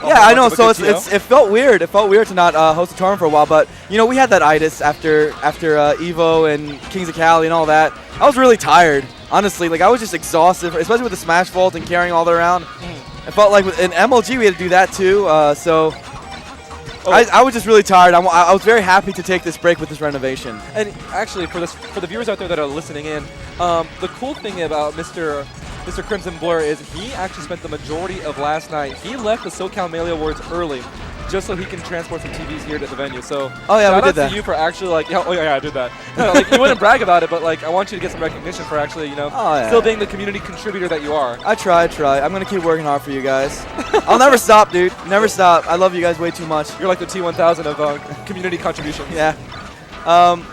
Yeah, I know. So it felt weird. It felt weird to not host a tournament for a while. But you know, we had that itis after Evo and Kings of Cali and all that. I was really tired, honestly. Like I was just exhausted, especially with the Smash Vault and carrying all that around. It felt like in MLG we had to do that too. I was just really tired. I was very happy to take this break with this renovation. And actually, for the viewers out there that are listening in, the cool thing about Mr. Crimson Blur is he actually spent the majority of last night. He left the SoCal Melee Awards early, just so he can transport some TVs here to the venue. So oh yeah, shout we did out that. to you for actually like I did that. No, like you wouldn't brag about it, but like I want you to get some recognition for actually still being the community contributor that you are. I try. I'm gonna keep working hard for you guys. I'll never stop, dude. Never stop. I love you guys way too much. You're like the T1000 of community contributions. Yeah.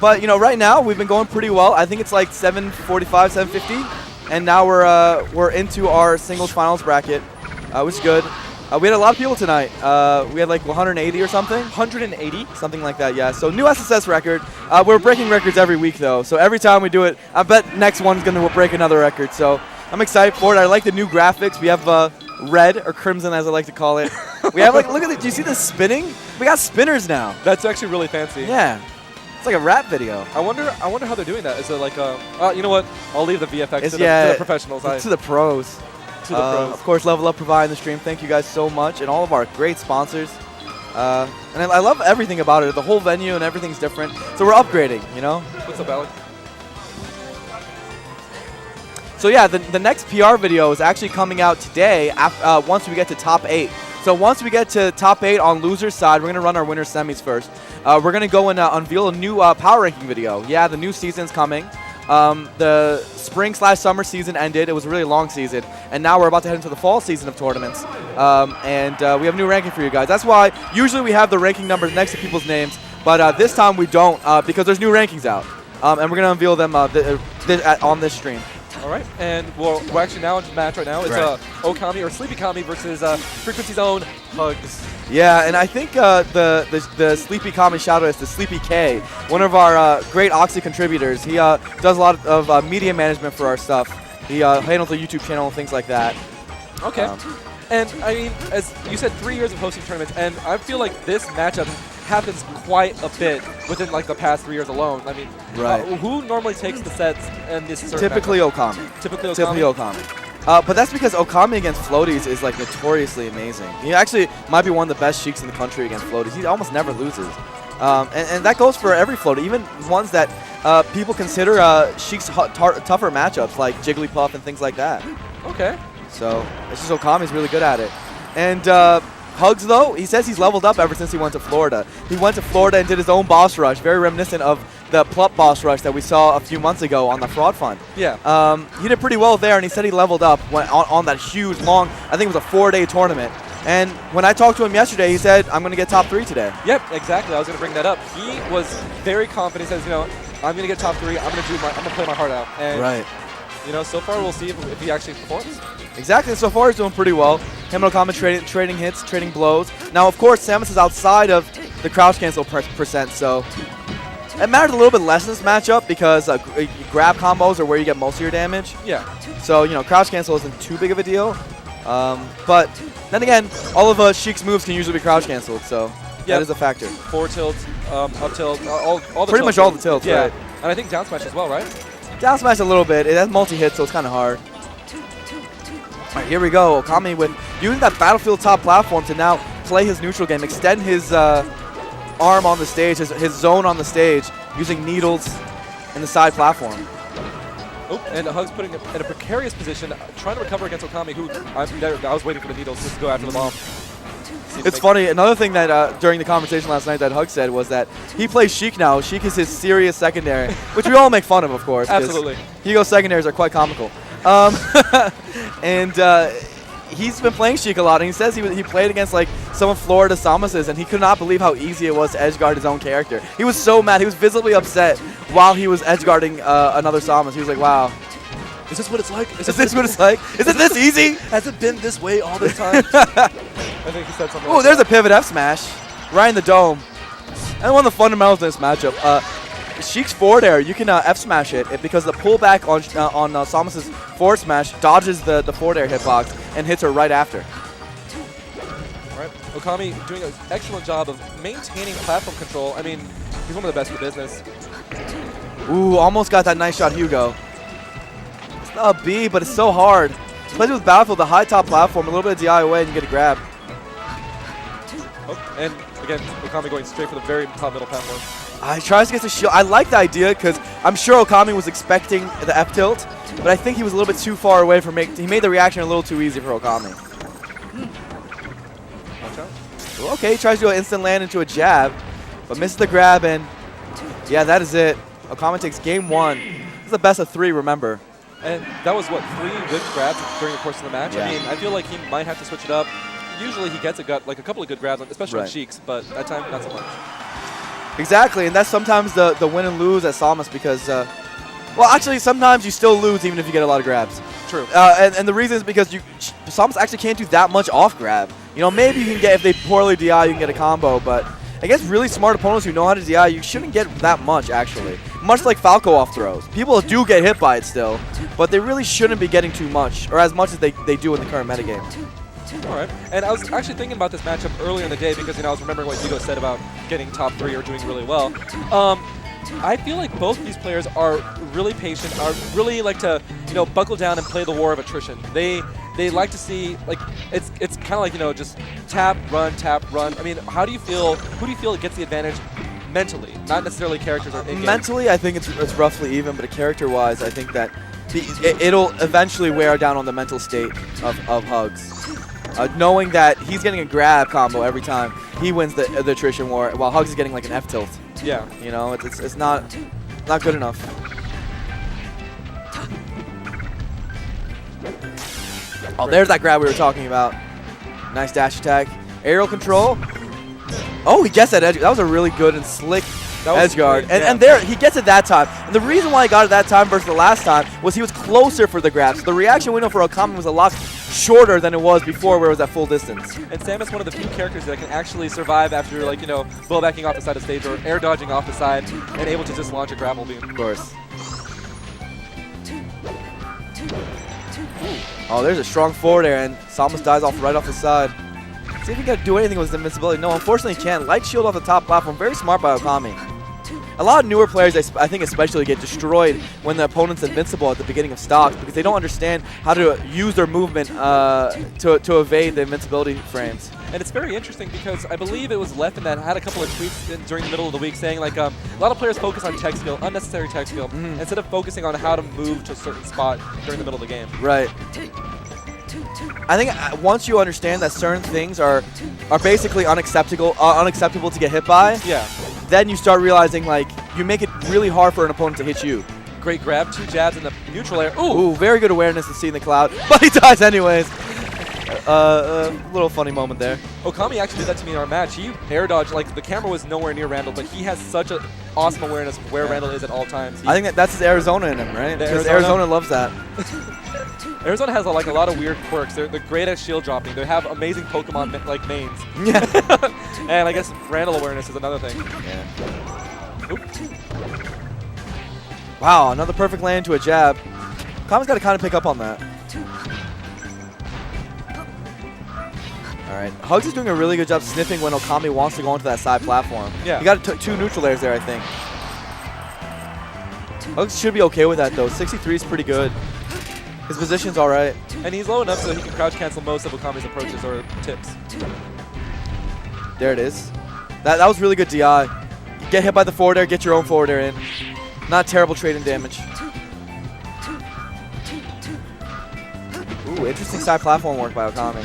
But you know, right now we've been going pretty well. I think it's like 7:45, 7:50. And now we're into our singles finals bracket, which is good. We had a lot of people tonight. We had like 180 or something. 180? Something like that, yeah. So new SSS record. We're breaking records every week, though. So every time we do it, I bet next one's going to break another record. So I'm excited for it. I like the new graphics. We have red, or crimson as I like to call it. We have like, look at it. Do you see the spinning? We got spinners now. That's actually really fancy. Yeah. It's like a rap video. I wonder how they're doing that. Is it like you know what? I'll leave the VFX to the professionals. To the pros. To the pros. Of course, Level Up providing the stream. Thank you guys so much, and all of our great sponsors. And I love everything about it. The whole venue and everything's different. So we're upgrading, you know? What's up, Alec? So yeah, the next PR video is actually coming out today once we get to top 8. So once we get to top 8 on loser's side, we're going to run our winner semis first. We're going to go and unveil a new power ranking video. Yeah, the new season's coming. The spring/summer season ended. It was a really long season. And now we're about to head into the fall season of tournaments. And we have a new ranking for you guys. That's why usually we have the ranking numbers next to people's names. But this time we don't because there's new rankings out. And we're going to unveil them on this stream. All right, and we're actually now into the match right now. It's Okami or Sleepy Kami versus Frequency's own HugS. Yeah, and I think the Sleepy Kami shout out is the Sleepy K, one of our great Oxy contributors. He does a lot of media management for our stuff. He handles the YouTube channel and things like that. Okay. And I mean, as you said, 3 years of hosting tournaments, and I feel like this matchup happens quite a bit within like the past 3 years alone. I mean, who normally takes the sets in this certain Typically matchup? Okami. Typically Okami. But that's because Okami against floaties is like notoriously amazing. He actually might be one of the best Sheiks in the country against floaties. He almost never loses. And that goes for every floater, even ones that people consider Sheik's tougher matchups like Jigglypuff and things like that. Okay. So it's just Okami's really good at it. And HugS, though, he says he's leveled up ever since he went to Florida. He went to Florida and did his own boss rush, very reminiscent of the Plup boss rush that we saw a few months ago on the Fraud Fund. Yeah. He did pretty well there, and he said he leveled up on that huge, long, I think it was a 4-day tournament. And when I talked to him yesterday, he said, I'm going to get top 3 today. Yep, exactly. I was going to bring that up. He was very confident. He says, you know, I'm going to get top 3. I'm going to play my heart out. And, you know, so far we'll see if he actually performs. Exactly. So far he's doing pretty well. Him and Okami trading hits, trading blows. Now, of course, Samus is outside of the crouch cancel percent, so it matters a little bit less in this matchup because grab combos are where you get most of your damage. Yeah. So, you know, crouch cancel isn't too big of a deal. But then again, all of Sheik's moves can usually be crouch canceled, so that is a factor. Forward tilt, up tilt, all the pretty much all the tilts, right? And I think down smash as well, right? Down smash a little bit. It has multi-hit, so it's kind of hard. All right, here we go. Okami with using that battlefield top platform to now play his neutral game, extend his arm on the stage, his zone on the stage, using needles in the side platform. Oh, and HugS putting him in a precarious position, trying to recover against Okami, who I was waiting for the needles just to go after the bomb. It's funny. Another thing that during the conversation last night that HugS said was that he plays Sheik now. Sheik is his serious secondary, which we all make fun of course. Absolutely. Hugo secondaries are quite comical. And he's been playing Sheik a lot, and he says he played against like some of Florida Samus's, and he could not believe how easy it was to edgeguard his own character. He was so mad. He was visibly upset while he was edgeguarding another Samus. He was like, wow. Is this what it's like? Is this what it's like? Is it this easy? Has it been this way all this time? I think he said something. Oh, there's a pivot F smash right in the dome. And one of the fundamentals in this matchup, Sheik's forward air, you can F smash it because the pullback on Samus's forward smash dodges the forward air hitbox and hits her right after. All right, Okami doing an excellent job of maintaining platform control. I mean, he's one of the best in the business. Ooh, almost got that nice shot, Hugo. It's not a B, but it's so hard. Especially with Battlefield, the high top platform, a little bit of DI away and you get a grab. Oh, and again, Okami going straight for the very top middle platform. He tries to get the shield. I like the idea because I'm sure Okami was expecting the F tilt, but I think he was a little bit too far away from he made the reaction a little too easy for Okami. Watch out. Okay, he tries to do an instant land into a jab, but misses the grab, and yeah, that is it. Okami takes game 1. This is the best of 3, remember. And that was, what, 3 good grabs during the course of the match? Yeah. I mean, I feel like he might have to switch it up. Usually he gets a couple of good grabs, especially on Sheik's, but that time, not so much. Exactly, and that's sometimes the win and lose at Samus because, well, actually, sometimes you still lose even if you get a lot of grabs. True. And the reason is because Samus actually can't do that much off grab. You know, maybe you can get, if they poorly DI, you can get a combo, but against really smart opponents who know how to DI, you shouldn't get that much, actually. Much like Falco off throws. People do get hit by it still, but they really shouldn't be getting too much, or as much as they do in the current metagame. All right. And I was actually thinking about this matchup earlier in the day because, I was remembering what Hugo said about getting top 3 or doing really well. I feel like both of these players are really patient, are really like to, buckle down and play the war of attrition. They like to see, like, it's kind of like, just tap, run. I mean, who do you feel gets the advantage mentally, not necessarily characters or in-game? Mentally, I think it's roughly even, but character-wise, I think that it'll eventually wear down on the mental state of HugS. Knowing that he's getting a grab combo every time he wins the attrition war, while HugS is getting like an F tilt. Yeah. It's not good enough. Oh, there's that grab we were talking about. Nice dash attack. Aerial control. Oh, he gets that edge. That was a really good and slick edge guard. And there, he gets it that time. And the reason why he got it that time versus the last time was he was closer for the grab. So the reaction window for Okami was a lot shorter than it was before where it was at full distance. And Samus, one of the few characters that can actually survive after, like, blow backing off the side of stage or air dodging off the side and able to just launch a grapple beam. Of course. Oh, there's a strong forward air, and Samus dies off right off the side. See if he can do anything with his invincibility. No, unfortunately he can't. Light shield off the top platform. Very smart by Okami. A lot of newer players, I think especially, get destroyed when the opponent's invincible at the beginning of stocks because they don't understand how to use their movement to evade the invincibility frames. And it's very interesting because I believe it was Leffen that had a couple of tweets during the middle of the week saying, like, a lot of players focus on tech skill, unnecessary tech skill, instead of focusing on how to move to a certain spot during the middle of the game. Right. I think once you understand that certain things are basically unacceptable to get hit by, then you start realizing, like, you make it really hard for an opponent to hit you. Great grab, 2 jabs in the neutral air. Ooh, very good awareness to see in the cloud, but he dies anyways. Little funny moment there. Okami actually did that to me in our match. He air dodged, like, the camera was nowhere near Randall, but he has such an awesome awareness of where Randall is at all times. I think that's his Arizona in him, right? Because Arizona loves that. Arizona has a lot of weird quirks. They're great at shield dropping. They have amazing Pokemon mains. Yeah. And I guess Randall awareness is another thing. Yeah. Oop. Wow, another perfect land to a jab. Okami's got to kind of pick up on that. All right, HugS is doing a really good job sniffing when Okami wants to go into that side platform. Yeah. He got 2 neutral airs there, I think. HugS should be okay with that, though. 63 is pretty good. His position's all right. And he's low enough so he can crouch cancel most of Okami's approaches or tips. There it is. That was really good DI. You get hit by the forward air, get your own forward air in. Not terrible trading damage. Ooh, interesting side platform work by Okami.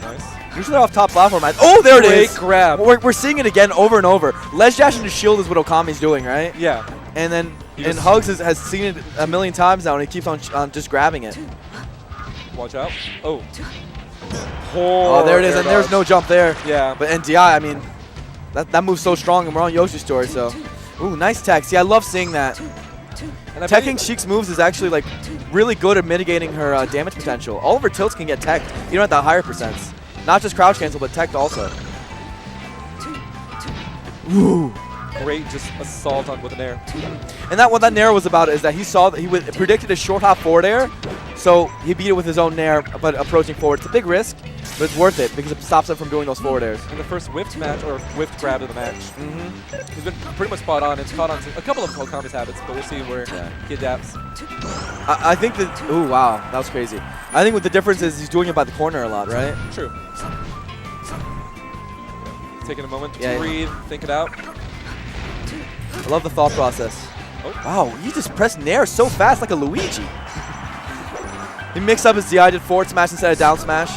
Nice. Usually off top platform. Oh, there it is. Great grab. We're seeing it again over and over. Ledge dash into shield is what Okami's doing, right? Yeah. And then HugS has seen it a million times now, and he keeps on just grabbing it. Watch out. Oh. Oh, there it is, and there's no jump there. Yeah. But NDI, I mean, that move's so strong, and we're on Yoshi's story, so. Ooh, nice tech. See, I love seeing that. And teching Sheik's moves is actually, like, really good at mitigating her damage potential. All of her tilts can get teched, even at the higher percents. Not just crouch cancel, but teched also. Ooh. great just assault on with an air. And what that nair was about is that he saw that he predicted a short hop forward air, so he beat it with his own nair, but approaching forward. It's a big risk, but it's worth it because it stops him from doing those forward airs. In the first whiffed match, or whiffed grab of the match, he's been pretty much spot on. It's caught on a couple of Okami's habits, but we'll see where he adapts. I think that, ooh, wow, that was crazy. I think what the difference is he's doing it by the corner a lot, right? True. Taking a moment to breathe, think it out. I love the thought process. Oh. Wow, you just pressed nair so fast like a Luigi. He mixed up his DI, did forward smash instead of down smash.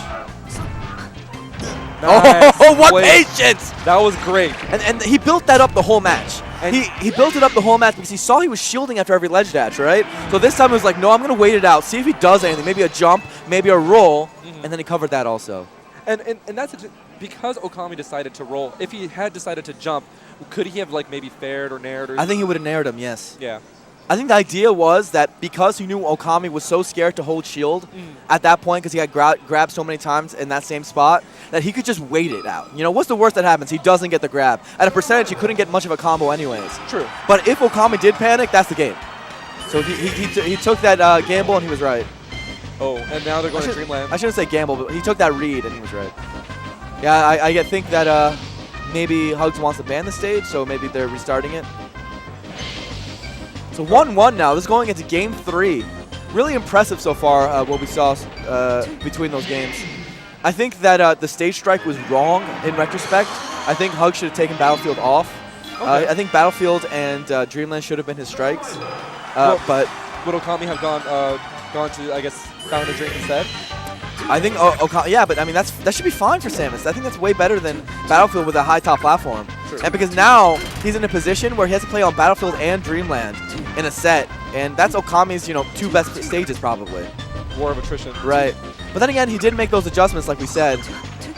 Nice. Oh, what patience! That was great. And he built that up the whole match. And he built it up the whole match because he saw he was shielding after every ledge dash, right? So this time he was like, no, I'm going to wait it out, see if he does anything. Maybe a jump, maybe a roll, and then he covered that also. And that's because Okami decided to roll. If he had decided to jump, could he have like maybe fared or nared? Or I think he would have nared him, yes. Yeah. I think the idea was that because he knew Okami was so scared to hold shield at that point because he had grabbed so many times in that same spot that he could just wait it out. You know, what's the worst that happens? He doesn't get the grab. At a percentage, he couldn't get much of a combo anyways. True. But if Okami did panic, that's the game. So he took that gamble and he was right. Oh, and now they're going to Dreamland. I shouldn't say gamble, but he took that read and he was right. Yeah, I think that maybe HugS wants to ban the stage, so maybe they're restarting it. So 1-1 now. This is going into Game 3. Really impressive so far what we saw between those games. I think that the stage strike was wrong in retrospect. I think HugS should have taken Battlefield off. Okay. I think Battlefield and Dreamland should have been his strikes. But would Okami have gone to, I guess, Fountain of Dream instead? I think, yeah, but I mean, that should be fine for Samus. I think that's way better than Battlefield with a high top platform. True. And because now he's in a position where he has to play on Battlefield and Dreamland in a set, and that's Okami's, two best stages probably. War of attrition. Right. But then again, he did make those adjustments like we said.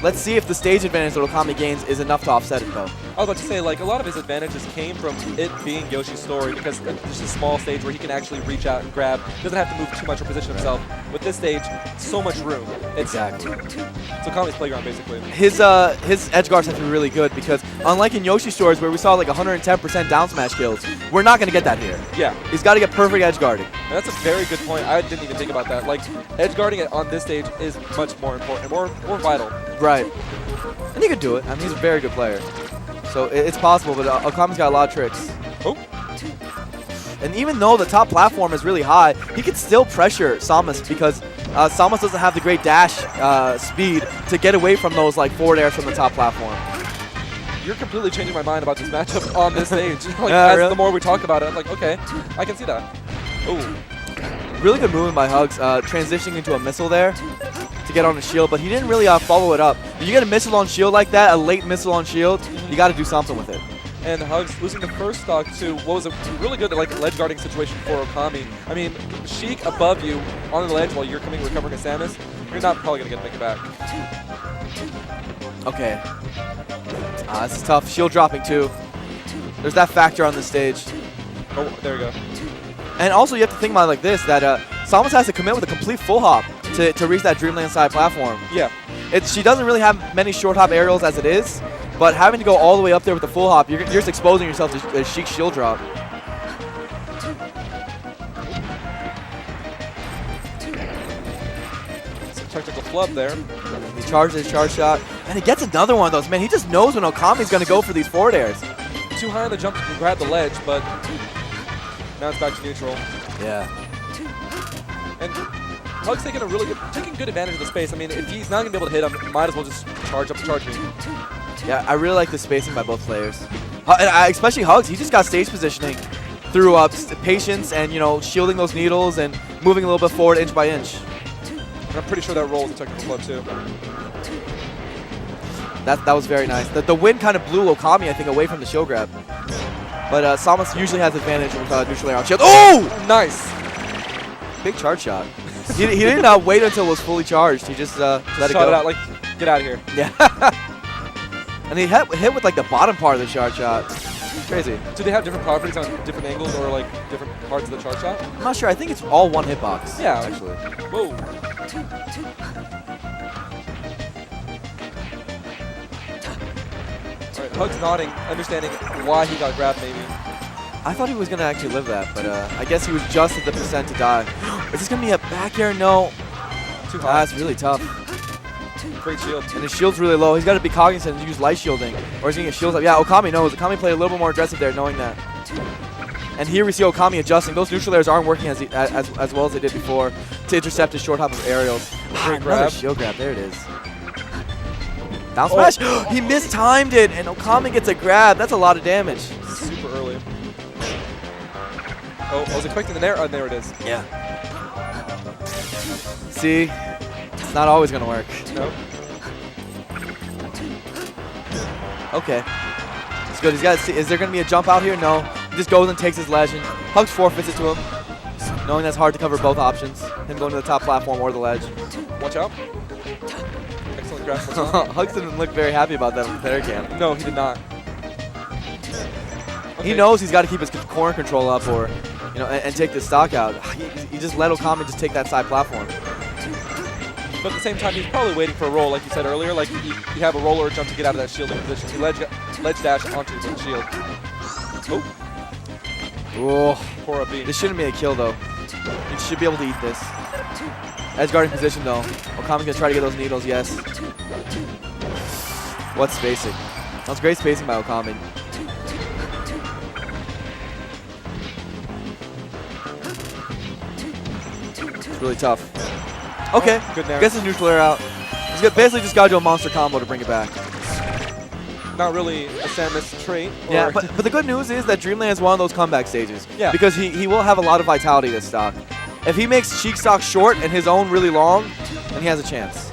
Let's see if the stage advantage that Okami gains is enough to offset it, though. I was about to say, like, a lot of his advantages came from it being Yoshi's story because it's just a small stage where he can actually reach out and grab. Doesn't have to move too much or position himself. With this stage, so much room. Exactly. It's Okami's playground, basically. His edge guards have to be really good because unlike in Yoshi's stories where we saw like 110% down smash kills, we're not going to get that here. Yeah. He's got to get perfect edge guarding. And that's a very good point. I didn't even think about that. Like, edge guarding on this stage is much more important, more vital. Right. And he could do it. I mean, he's a very good player. So it's possible, but Okami's got a lot of tricks. Oh. And even though the top platform is really high, he can still pressure Samus because Samus doesn't have the great dash speed to get away from those like forward airs from the top platform. You're completely changing my mind about this matchup on this stage. Like, really? The more we talk about it, I'm like, okay, I can see that. Oh. Really good movement by HugS, transitioning into a missile there to get on the shield, but he didn't really follow it up. If you get a missile on shield like that, a late missile on shield, you got to do something with it. And HugS losing the first stock to what was a really good ledge guarding situation for Okami. I mean, Sheik above you on the ledge while you're recovering a Samus, you're not probably going to make it back. Okay. This is tough. Shield dropping too. There's that factor on the stage. Oh, there we go. And also you have to think about it like this, that Samus has to commit with a complete full hop to reach that Dreamland side platform. Yeah. She doesn't really have many short hop aerials as it is, but having to go all the way up there with the full hop, you're just exposing yourself to a Sheik shield drop. Some technical flub there. He charges his charge shot, and he gets another one of those. Man, he just knows when Okami's going to go for these forward airs. Too high on the jump to grab the ledge, but now it's back to neutral. Yeah. And HugS taking good advantage of the space. I mean, if he's not going to be able to hit him, might as well just charge up, charge me. Yeah, I really like the spacing by both players. Especially HugS, he just got stage positioning through patience and, shielding those needles and moving a little bit forward inch by inch. And I'm pretty sure that roll is a technical flub too. That was very nice. The wind kind of blew Okami, I think, away from the shield grab. But Samus usually has advantage with neutral air on shield. Oh! Nice! Big charge shot. he didn't wait until it was fully charged. He just let it go. Shot it out, like, get out of here. Yeah. And he hit with like the bottom part of the charge shot. Crazy. Do they have different properties on different angles or like different parts of the charge shot? I'm not sure. I think it's all one hitbox. Yeah. Actually. Whoa. All right, HugS nodding, understanding why he got grabbed maybe. I thought he was going to actually live that, but I guess he was just at the percent to die. Is this going to be a back air? No. Too high. That's really tough. Great shield. And his shield's really low. He's got to be cognizant and use light shielding. Or he's going to get shields up. Yeah, Okami knows. Okami played a little bit more aggressive there, knowing that. And here we see Okami adjusting. Those neutral layers aren't working as well as they did before to intercept his short hop of aerials. Great Another grab. shield grab. There it is. Down smash. He mistimed it, and Okami gets a grab. That's a lot of damage. Super early. Oh, I was expecting the nair. Oh, there it is. Yeah. See? It's not always going to work. Nope. Okay. It's good. He's got to see. Is there going to be a jump out here? No. He just goes and takes his legend. HugS forfeits it to him, knowing that's hard to cover both options. Him going to the top platform or the ledge. Watch out. Excellent grab. HugS didn't look very happy about that on the player cam. No, he did not. He knows he's got to keep his corner control up or, and take the stock out. He just let Okami just take that side platform. But at the same time, he's probably waiting for a roll, like you said earlier. Like you have a roll or a jump to get out of that shielding position. He ledge dash onto the shield. Oh. Oh. Poor up B. This shouldn't be a kill, though. He should be able to eat this. Edge guarding position, though. Okami's going to try to get those needles, yes. What spacing? That was great spacing by Okami. It's really tough. Okay, good nair. Gets his neutral air out. He's basically just got to do a monster combo to bring it back. Not really a Samus trait. Yeah, but the good news is that Dreamland is one of those comeback stages. Yeah. Because he will have a lot of vitality this stock. If he makes Sheik stock short and his own really long, then he has a chance.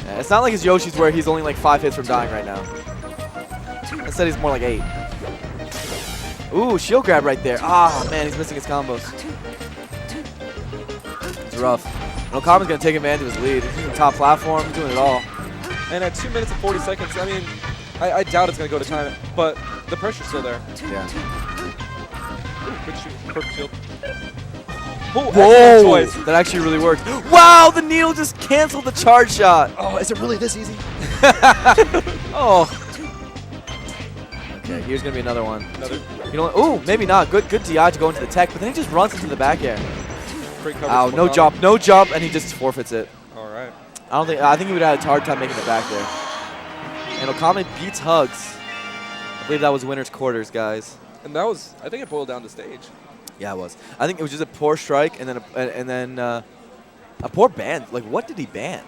Yeah, it's not like his Yoshi's where he's only like 5 hits from dying right now. Instead, he's more like 8. Ooh, shield grab right there. Ah, man, he's missing his combos. It's rough. And Okami's going to take advantage of his lead. He's using top platform, he's doing it all. And at 2 minutes and 40 seconds, I mean, I doubt it's going to go to time, but the pressure's still there. Yeah. Ooh, good shoot. Perfect shield. Ooh, Whoa! choice. That actually really worked. Wow, the needle just canceled the charge shot. Oh, is it really this easy? Oh. Okay, here's going to be another one. Another. You know what? Ooh, maybe not. Good DI to go into the tech, but then he just runs into the back air. Great coverage. Ow, no jump, and he just forfeits it. All right. I think he would have had a hard time making it back there. And Okami beats HugS. I believe that was winner's quarters, guys. And that was, I think it boiled down to stage. Yeah, it was. I think it was just a poor strike and then a poor ban. Like, what did he ban?